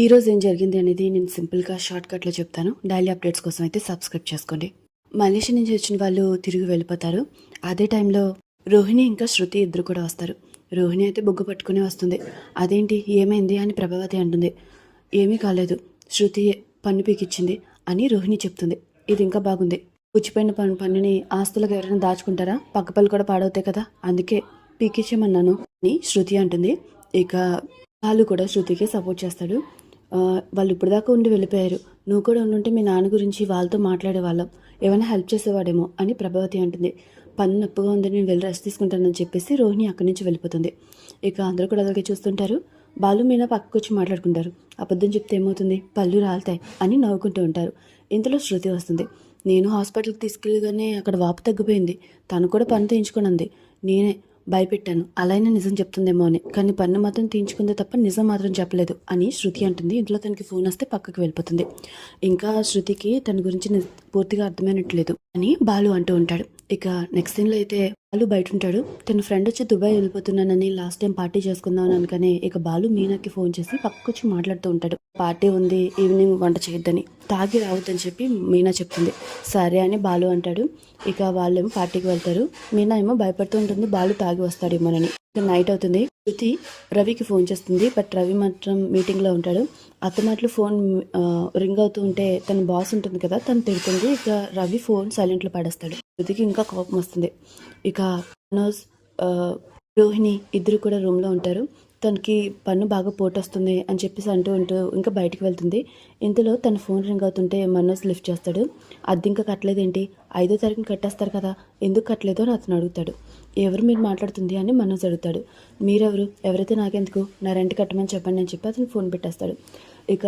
ఈరోజు ఏం జరిగింది అనేది నేను సింపుల్గా షార్ట్కట్లో చెప్తాను. డైలీ అప్డేట్స్ కోసం అయితే సబ్స్క్రైబ్ చేసుకోండి. మలేషియా నుంచి వచ్చిన వాళ్ళు తిరిగి వెళ్ళిపోతారు. అదే టైంలో రోహిణి ఇంకా శృతి ఇద్దరు కూడా వస్తారు. రోహిణి అయితే బొగ్గు పట్టుకుని వస్తుంది. అదేంటి ఏమైంది అని ప్రభావతి అంటుంది. ఏమీ కాలేదు, శృతి పన్ను పీకిచ్చింది అని రోహిణి చెప్తుంది. ఇది ఇంకా బాగుంది. పుచ్చిపోయిన పన్నుని ఆస్తులకు ఎవరైనా దాచుకుంటారా? పక్క పళ్ళు కూడా పాడవుతాయి కదా, అందుకే పీకిచ్చేమన్నాను అని శృతి అంటుంది. ఇక వాళ్ళు కూడా శృతికి సపోర్ట్ చేస్తాడు. వాళ్ళు ఇప్పుడు దాకా ఉండి వెళ్ళిపోయారు, నువ్వు కూడా ఉండుంటే మీ నాన్న గురించి వాళ్ళతో మాట్లాడేవాళ్ళం, ఏమైనా హెల్ప్ చేసేవాడేమో అని ప్రభావతి అంటుంది. పన్ను నొప్పిగా ఉందని నేను వెళ్ళి రెస్ట్ తీసుకుంటానని చెప్పేసి రోహిణి అక్కడి నుంచి వెళ్ళిపోతుంది. ఇక అందరూ కూడా అలాగే చూస్తుంటారు. బాలు మీనా పక్కకు వచ్చి మాట్లాడుకుంటారు. అబద్ధం చెప్తే ఏమవుతుంది, పళ్ళు రాలుతాయి అని నవ్వుకుంటూ ఉంటారు. ఇంతలో శృతి వస్తుంది. నేను హాస్పిటల్కి తీసుకెళ్ళగానే అక్కడ వాపు తగ్గిపోయింది, తను కూడా పన్ను తీయించుకున్నది, నేనే భయపెట్టాను, అలానే నిజం చెప్తుందేమో అని, కానీ పన్ను మాత్రం తీయించుకుందే తప్ప నిజం మాత్రం చెప్పలేదు అని శృతి అంటుంది. ఇంట్లో తనకి ఫోన్ వస్తే పక్కకి వెళ్ళిపోతుంది. ఇంకా శృతికి తన గురించి పూర్తిగా అర్థమైనట్లేదు అని బాలు అంటూ ఉంటాడు. ఇక నెక్స్ట్ సీన్లో అయితే బాలు బయట ఉంటాడు. తన ఫ్రెండ్ వచ్చి దుబాయ్ వెళ్ళిపోతున్నానని లాస్ట్ టైం పార్టీ చేసుకుందామని అనుకనే ఇక బాలు మీనాకి ఫోన్ చేసి పక్కకు వచ్చి మాట్లాడుతూ ఉంటాడు. పార్టీ ఉంది, ఈవినింగ్ వంట చేయొద్దని, తాగి రావద్దని చెప్పి మీనా చెప్తుంది. సరే అని బాలు అంటాడు. ఇక వాళ్ళేమో పార్టీకి వెళ్తారు. మీనా ఏమో భయపడుతూ ఉంటుంది, బాలు తాగి వస్తాడేమోనని. ఇక నైట్ అవుతుంది. శృతి రవికి ఫోన్ చేస్తుంది. బట్ రవి మాత్రం మీటింగ్లో ఉంటాడు. అతమాట్లు ఫోన్ రింగ్ అవుతూ ఉంటే తన బాస్ ఉంటుంది కదా, తను తిడుతుంది. ఇక రవి ఫోన్ సైలెంట్లో పడేస్తాడు. శృతికి ఇంకా కోపం వస్తుంది. ఇక మనోజ్ రోహిణి ఇద్దరు కూడా రూమ్లో ఉంటారు. తనకి పన్ను బాగా పోటొస్తుంది అని చెప్పేసి అంటూ ఇంకా బయటికి వెళ్తుంది. ఇంతలో తన ఫోన్ రింగ్ అవుతుంటే మనోజ్ లిఫ్ట్ చేస్తాడు. అది ఇంకా కట్టలేదేంటి, 5వ తారీఖున కట్టేస్తారు కదా, ఎందుకు కట్టలేదో అని అతను అడుగుతాడు. ఎవరు మీరు మాట్లాడుతుంది అని మనోజ్ అడుగుతాడు. మీరెవరు, ఎవరైతే నాకెందుకు, నా రెంట్ కట్టమని చెప్పండి అని చెప్పి అతను ఫోన్ పెట్టేస్తాడు. ఇక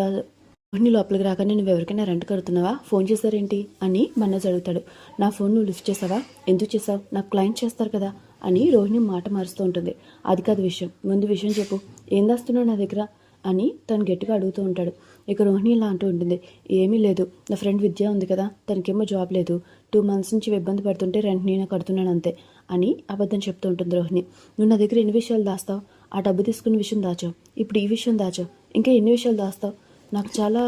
రోహిణి లోపలికి రాగానే నువ్వు ఎవరికైనా రెంట్ కడుతున్నావా, ఫోన్ చేశారేంటి అని మనోజ్ అడుగుతాడు. నా ఫోన్ నువ్వు లిఫ్ట్ చేసావా, ఎందుకు చేసావు, నాకు క్లయింట్ చేస్తారు కదా అని రోహిణి మాట మారుస్తూ ఉంటుంది. అది కాదు విషయం, ముందు విషయం చెప్పు, ఏం దాస్తున్నావు నా దగ్గర అని తను గట్టిగా అడుగుతూ ఉంటాడు. ఇక రోహిణి ఇలా అంటూ ఉంటుంది. ఏమీ లేదు, నా ఫ్రెండ్ విద్య ఉంది కదా, తనకేమో జాబ్ లేదు, 2 months నుంచి ఇబ్బంది పడుతుంటే రెంట్ నేనే కడుతున్నాను అంతే అని అబద్ధం చెప్తూ ఉంటుంది రోహిణి. నువ్వు నా దగ్గర ఎన్ని విషయాలు దాస్తావు, ఆ డబ్బు తీసుకున్న విషయం దాచావు, ఇప్పుడు ఈ విషయం దాచావు, ఇంకా ఎన్ని విషయాలు దాస్తావు, నాకు చాలా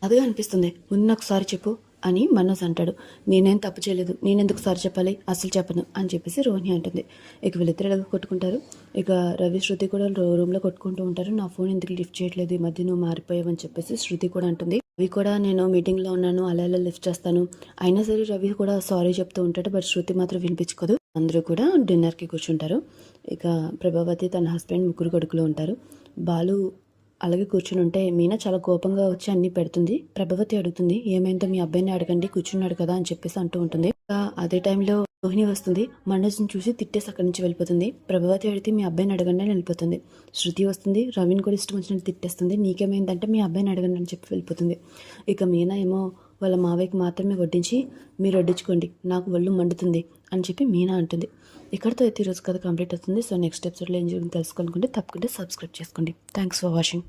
అదిగా అనిపిస్తుంది, ముందు నాకు సారీ చెప్పు అని మనోజ్ అంటాడు. నేనేం తప్పు చేయలేదు, నేనెందుకు సారీ చెప్పాలి, అసలు చెప్పను అని చెప్పేసి రోహిణి అంటుంది. ఇక వీళ్ళిద్దరు ఎలాగో కొట్టుకుంటారు. ఇక రవి శృతి కూడా రూమ్లో కొట్టుకుంటూ ఉంటారు. నా ఫోన్ ఎందుకు లిఫ్ట్ చేయట్లేదు, ఈ మధ్య నువ్వు మారిపోయావని చెప్పేసి శృతి కూడా అంటుంది. రవి కూడా నేను మీటింగ్లో ఉన్నాను, అలా ఎలా లిఫ్ట్ చేస్తాను, అయినా సరే రవి కూడా సారీ చెప్తూ ఉంటాడు. బట్ శృతి మాత్రం వినిపించుకోదు. అందరూ కూడా డిన్నర్కి కూర్చుంటారు. ఇక ప్రభావతి తన హస్బెండ్, 3 కొడుకులు ఉంటారు. బాలు అలాగే కూర్చుని ఉంటే మీనా చాలా కోపంగా వచ్చి అన్ని పెడుతుంది. ప్రభావతి అడుగుతుంది, ఏమైందో మీ అబ్బాయిని అడగండి, కూర్చున్నాడు కదా అని చెప్పేసి అంటూ ఉంటుంది. అదే టైంలో రోహిణి వస్తుంది. మనోజ్ని చూసి తిట్టేసి అక్కడి నుంచి వెళ్ళిపోతుంది. ప్రభావతి అడిగితే మీ అబ్బాయిని అడగండి అని వెళ్ళిపోతుంది. శృతి వస్తుంది, రవిని కూడా ఇష్టం వచ్చినట్టు తిట్టేస్తుంది. నీకేమైందంటే మీ అబ్బాయిని అడగండి అని చెప్పి వెళ్ళిపోతుంది. ఇక మీనా ఏమో వాళ్ళ మావయ్యకి మాత్రమే వడ్డించి మీరు వడ్డించుకోండి, నాకు ఒళ్ళు మండుతుంది అని చెప్పి మీనా అంటుంది. ఇక్కడితో అయితే ఈరోజు కథ కంప్లీట్ అవుతుంది. సో నెక్స్ట్ ఎపిసోడ్లో ఏం జరిగింది తెలుసుకోవాలనుకుంటే తప్పకుండా సబ్స్క్రైబ్ చేసుకోండి. Thanks for watching.